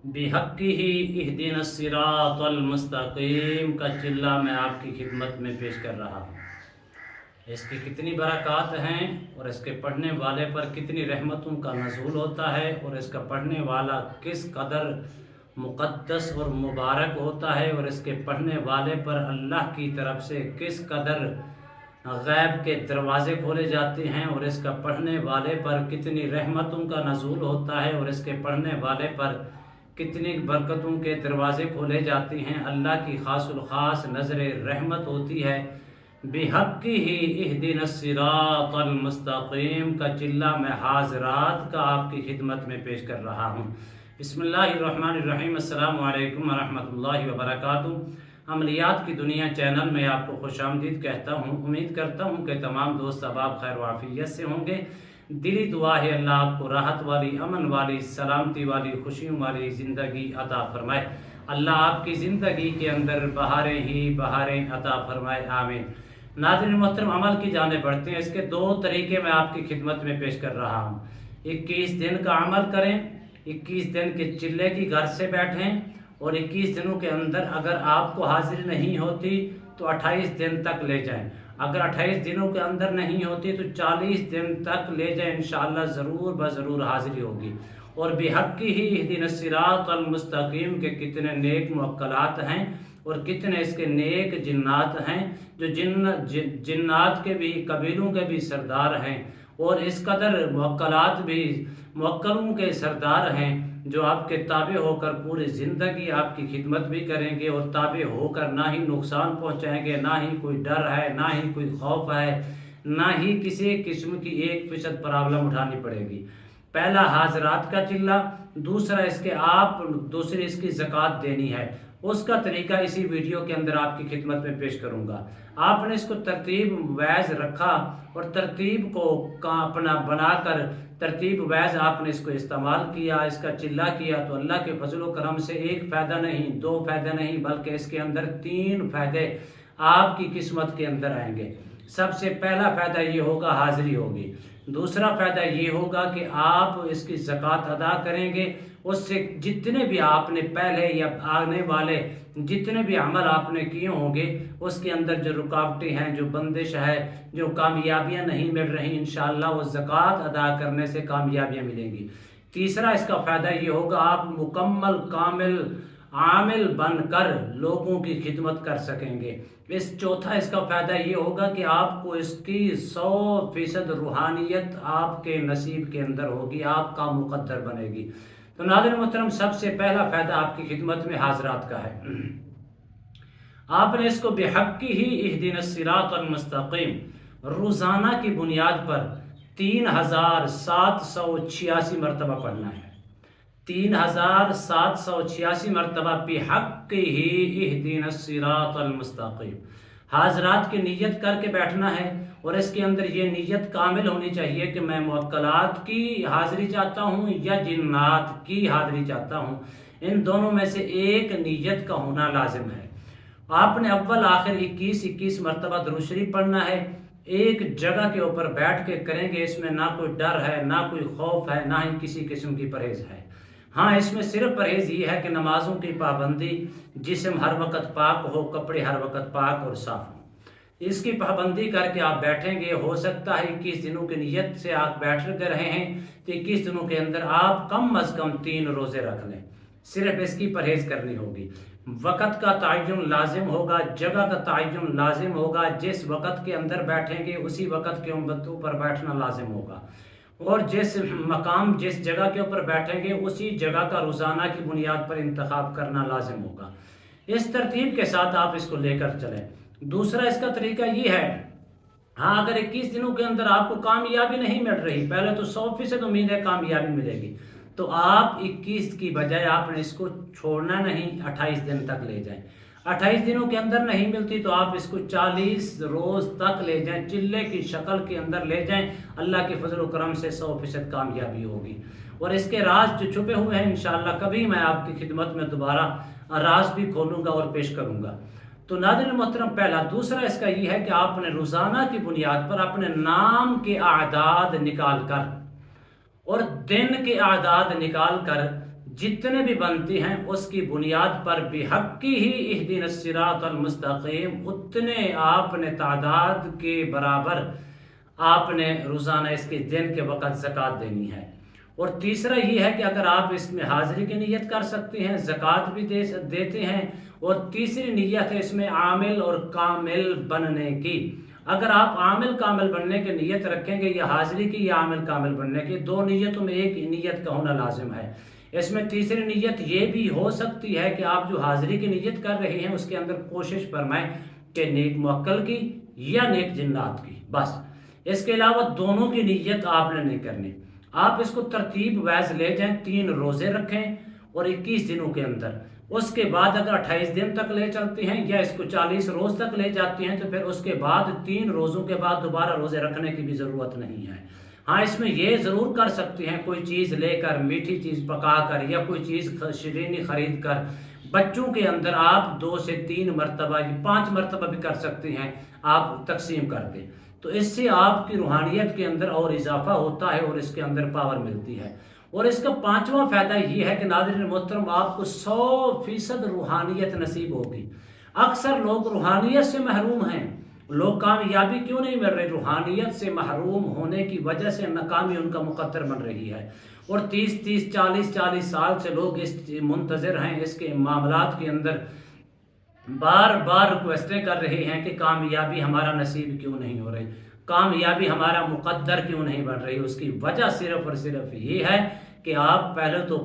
बिहक्किही इहदिन सिरात अलमुस्तकीम का चिल्ला मैं आपकी खिदमत में पेश कर रहा हूँ। इसकी कितनी बरक़ात हैं और इसके पढ़ने वाले पर कितनी रहमतों का नज़ूल होता है और इसका पढ़ने वाला किस कदर मुक़द्दस और मुबारक होता है और इसके पढ़ने वाले पर अल्लाह की तरफ से किस कदर गैब के दरवाज़े खोले जाते हैं और इसका पढ़ने वाले पर कितनी रहमतों का नज़ूल होता है और इसके पढ़ने वाले पर कितनी बरकतों के दरवाज़े खोले जाते हैं। अल्लाह की ख़ासुल ख़ास नज़र रहमत होती है। बिहक्किही इहदिन सिरातल मुस्तकीम का चिल्ला मैं हाज़रात का आपकी खिदमत में पेश कर रहा हूँ। बिस्मिल्लाहिर्रहमानिर्रहीम। अस्सलामु अलैकुम वरहमतुल्लाहि वबरकातुहू। अमलियात की दुनिया चैनल में आपको खुशामदीद कहता हूँ। उम्मीद करता हूँ कि तमाम दोस्त अहबाब खैर वाफियत से होंगे। दिली दुआ है अल्लाह आपको राहत वाली, अमन वाली, सलामती वाली, खुशियों वाली ज़िंदगी अता फरमाए। अल्लाह आपकी ज़िंदगी के अंदर बहारें ही बहारें अता फरमाए, आमीन। नाज़रीन मोहतरम, अमल की जाने बढ़ते हैं। इसके दो तरीके मैं आपकी खिदमत में पेश कर रहा हूँ। 21 दिन का अमल करें, 21 दिन के चिल्ले की घर से बैठें और 21 दिनों के अंदर अगर आपको हाजिरी नहीं होती तो 28 दिन तक ले जाएं। अगर 28 दिनों के अंदर नहीं होती तो 40 दिन तक ले जाएं। इंशाअल्लाह ज़रूर ज़रूर हाजिरी होगी। और बिहक्किही इहदिन सिरातल मुस्तकीम के कितने नेक मुवक्कलात हैं और कितने इसके नेक जिन्नात हैं जो जिन्नात के भी कबीलों के भी सरदार हैं और इस कदर मुवक्कलात भी मुवक्कलों के सरदार हैं जो आपके ताबे होकर पूरी ज़िंदगी आपकी खिदमत भी करेंगे और ताबे होकर ना ही नुकसान पहुंचाएंगे, ना ही कोई डर है, ना ही कोई खौफ है, ना ही किसी किस्म की 1% प्रॉब्लम उठानी पड़ेगी। पहला हाजरात का चिल्ला, दूसरा दूसरी इसकी ज़कात देनी है। उसका तरीका इसी वीडियो के अंदर आपकी खिदमत में पेश करूंगा। आपने इसको तरतीब वैज़ रखा और तरतीब को अपना बनाकर तरतीब वैज़ आपने इसको इस्तेमाल किया, इसका चिल्ला किया तो अल्लाह के फजल करम से एक फ़ायदा नहीं, दो फ़ायदे नहीं, बल्कि इसके अंदर 3 फ़ायदे आपकी किस्मत के अंदर आएंगे। सबसे पहला फ़ायदा ये होगा, हाज़िरी होगी। दूसरा फ़ायदा ये होगा कि आप इसकी ज़कात अदा करेंगे। उससे जितने भी आपने पहले या आने वाले जितने भी अमल आपने किए होंगे उसके अंदर जो रुकावटें हैं, जो बंदिश है, जो कामयाबियां नहीं मिल रही, इंशाअल्लाह वो ज़कात अदा करने से कामयाबियां मिलेंगी। तीसरा इसका फ़ायदा ये होगा, आप मुकम्मल कामिल आमिल बनकर लोगों की खिदमत कर सकेंगे। चौथा इसका फ़ायदा ये होगा कि आपको इसकी 100% रूहानियत आपके नसीब के अंदर होगी, आपका मुकद्दर बनेगी। तो नाज़रीन मोहतरम, सबसे पहला फ़ायदा आपकी खिदमत में हाजरात का है। आपने इसको बिहक्किही इहदिन सिरातल मुस्तकीम रोज़ाना की बुनियाद पर 3786 मरतबा पढ़ना है। 3786 मरतबा बिहक्किही इहदिन सिरातल मुस्तकीम हाजरात की नीयत करके बैठना है। और इसके अंदर ये नीयत कामिल होनी चाहिए कि मैं मुवक्कलात की हाज़िरी चाहता हूँ या जिन्नात की हाज़िरी चाहता हूँ। इन दोनों में से एक नीयत का होना लाजिम है। आपने अव्वल आखिर 21 मरतबा दुरूद शरीफ पढ़ना है। एक जगह के ऊपर बैठ के करेंगे। इसमें ना कोई डर है, ना कोई खौफ है, ना ही किसी किस्म की परहेज़ है। हाँ, इसमें सिर्फ परहेज़ ये है कि नमाजों की पाबंदी, जिस्म हर वक्त पाक हो, कपड़े हर वक्त पाक और साफ हो, इसकी पाबंदी करके आप बैठेंगे। हो सकता है 21 दिनों की नीयत से आप बैठ कर रहे हैं तो 21 दिनों के अंदर आप कम अज़ कम 3 रोज़े रख लें। सिर्फ इसकी परहेज़ करनी होगी। वक़्त का तयन लाजिम होगा, जगह का तयन लाजिम होगा। जिस वक़्त के अंदर बैठेंगे उसी वक़्त के ऊपर बैठना लाजिम होगा और जिस मकाम जिस जगह के ऊपर बैठेंगे उसी जगह का रोज़ाना की बुनियाद पर इंतखाब करना लाजिम होगा। इस तरतीब के साथ आप इसको लेकर चलें। दूसरा इसका तरीका ये है, हाँ, अगर 21 दिनों के अंदर आपको कामयाबी नहीं मिल रही, पहले तो 100% उम्मीद है कामयाबी मिलेगी, तो आप 21 की बजाय आपने इसको छोड़ना नहीं, 28 दिन तक ले जाएं। 28 दिनों के अंदर नहीं मिलती तो आप इसको 40 रोज़ तक ले जाएं, चिल्ले की शक्ल के अंदर ले जाएं। अल्लाह के फजल करम से 100% कामयाबी होगी। और इसके राज जो छुपे हुए हैं इंशाअल्लाह कभी मैं आपकी खिदमत में दोबारा राज भी खोलूँगा और पेश करूँगा। तो नाज़रीन मोहतरम, पहला। दूसरा इसका ये है कि आपने रोज़ाना की बुनियाद पर अपने नाम के आदाद निकाल कर और दिन के आदाद निकाल कर जितने भी बनती हैं उसकी बुनियाद पर बेहक्की ही इहदिनस सिरातल मुस्तकीम उतने आपने तादाद के बराबर आपने रोज़ाना इसके दिन के वक़्त ज़कात देनी है। और तीसरा ये है कि अगर आप इसमें हाज़िरी की नीयत कर सकते हैं, ज़कात भी देते हैं। और तीसरी नीयत है इसमें आमिल और कामिल बनने की। अगर आप आमिल कामिल बनने की नीयत रखेंगे या हाज़िरी की या आमिल कामिल बनने की, दो नीयतों में एक नीयत का होना लाजिम है। इसमें तीसरी नीयत ये भी हो सकती है कि आप जो हाज़िरी की नीयत कर रहे हैं उसके अंदर कोशिश फरमाएं कि नेक मुअक्कल की या नेक जिन्नात की, बस। इसके अलावा दोनों की नीयत आपने नहीं करनी। आप इसको तरतीब वैज ले जाएं, 3 रोज़े रखें और 21 दिनों के अंदर। उसके बाद अगर 28 दिन तक ले चलते हैं या इसको 40 रोज़ तक ले जाते हैं तो फिर उसके बाद 3 रोज़ों के बाद दोबारा रोज़े रखने की भी ज़रूरत नहीं है। हाँ, इसमें ये ज़रूर कर सकते हैं, कोई चीज़ लेकर, मीठी चीज़ पका कर या कोई चीज़ शीरीनी ख़रीद कर बच्चों के अंदर आप 2 से 3 मरतबा, 5 मरतबा भी कर सकते हैं, आप तकसीम कर दें। तो इससे आपकी रूहानियत के अंदर और इजाफा होता है और इसके अंदर पावर मिलती है। और इसका 5वां फ़ायदा ये है कि नाज़रीन मोहतरम, आपको 100% रूहानियत नसीब होगी। अक्सर लोग रूहानियत से महरूम हैं। लोग कामयाबी क्यों नहीं मिल रही? रूहानियत से महरूम होने की वजह से नाकामी उनका मुकद्दर बन रही है। और 30-30, 40-40 साल से लोग इस मुंतज़िर हैं, इसके मामलात के अंदर बार बार रिक्वेस्टें कर रहे हैं कि कामयाबी हमारा नसीब क्यों नहीं हो रही, कामयाबी हमारा मुकद्दर क्यों नहीं बन रही। उसकी वजह सिर्फ और सिर्फ ये है कि आप पहले तो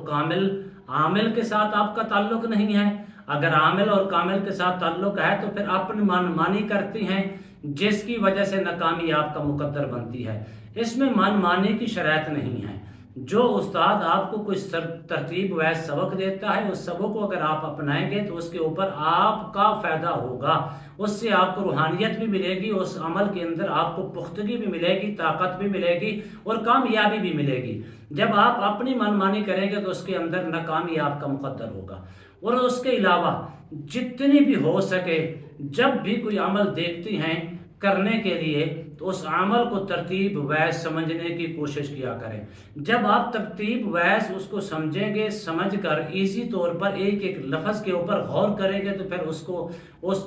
आमिल के साथ आपका ताल्लुक नहीं है। अगर आमिल और कामिल के साथ ताल्लुक है तो फिर अपनी मनमानी करते हैं, जिसकी वजह से नाकामी आपका मुकद्दर बनती है। इसमें मनमानी की शर्त नहीं है। जो उस्ताद आपको कुछ तरतीब वैस सबक देता है, उस सबक को अगर आप अपनाएंगे तो उसके ऊपर आपका फ़ायदा होगा। उससे आपको रूहानियत भी मिलेगी, उस अमल के अंदर आपको पुख्तगी भी मिलेगी, ताकत भी मिलेगी और कामयाबी भी मिलेगी। जब आप अपनी मनमानी करेंगे तो उसके अंदर नाकामी आपका मुकद्दर होगा। और उसके अलावा जितनी भी हो सके, जब भी कोई अमल देखती हैं करने के लिए तो उस अमल को तरतीब वैस समझने की कोशिश किया करें। जब आप तरतीब वैस उसको समझेंगे, समझ कर इसी तौर पर एक एक लफ्ज़ के ऊपर गौर करेंगे तो फिर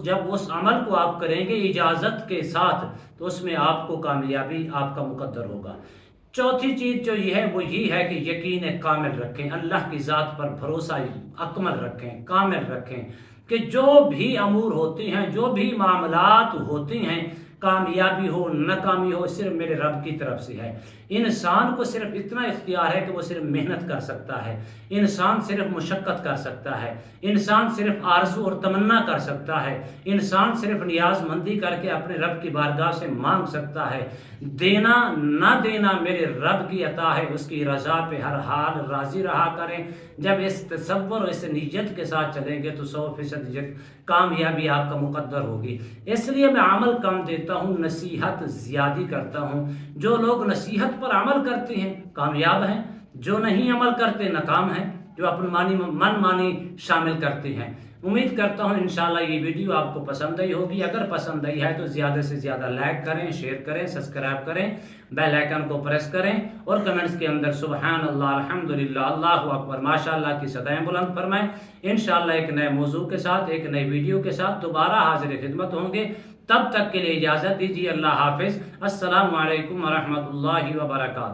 जब उस अमल को आप करेंगे इजाज़त के साथ तो उसमें आपको कामयाबी आपका मुकद्दर होगा। चौथी चीज़ जो ये है वो ये है कि यकीन कामिल रखें, अल्लाह की ज़ात पर भरोसा अकमल रखें, कामिल रखें कि जो भी अमूर होती हैं, जो भी मामलात होती हैं, कामयाबी हो नाकामी हो सिर्फ मेरे रब की तरफ से है। इंसान को सिर्फ इतना इख्तियार है कि वो सिर्फ मेहनत कर सकता है, इंसान सिर्फ मुशक्क़त कर सकता है, इंसान सिर्फ आरज़ू और तमन्ना कर सकता है, इंसान सिर्फ नियाज़मंदी करके अपने रब की बारगाह से मांग सकता है। देना ना देना मेरे रब की अता है, उसकी रज़ा पे हर हाल राज़ी रहा करें। जब इस तसव्वुर और इस नीयत के साथ चलेंगे तो 100% कामयाबी आपका मुकद्दर होगी। इसलिए मैं अमल कम देता हूँ, नसीहत ज़्यादा करता हूँ। जो लोग नसीहत पर अमल करते हैं कामयाब हैं, जो नहीं अमल करते नाकाम हैं, जो अपनी मन मानी शामिल करते हैं। उम्मीद करता हूँ इंशाल्लाह ये वीडियो आपको पसंद आई होगी। अगर पसंद आई है तो ज़्यादा से ज़्यादा लाइक करें, शेयर करें, सब्सक्राइब करें, बेल आइकन को प्रेस करें और कमेंट्स के अंदर सुबहान अल्लाह, अल्हम्दुलिल्लाह, अल्लाहु अकबर, माशाअल्लाह की सदाएं बुलंद फरमाएं। इंशाल्लाह एक नए मौजू के साथ, एक नई वीडियो के साथ दोबारा हाजिर खिदमत होंगे। तब तक के लिए इजाज़त दीजिए। अल्लाह हाफिज़। अस्सलामु अलैकुम व रहमतुल्लाहि व बरकातहू।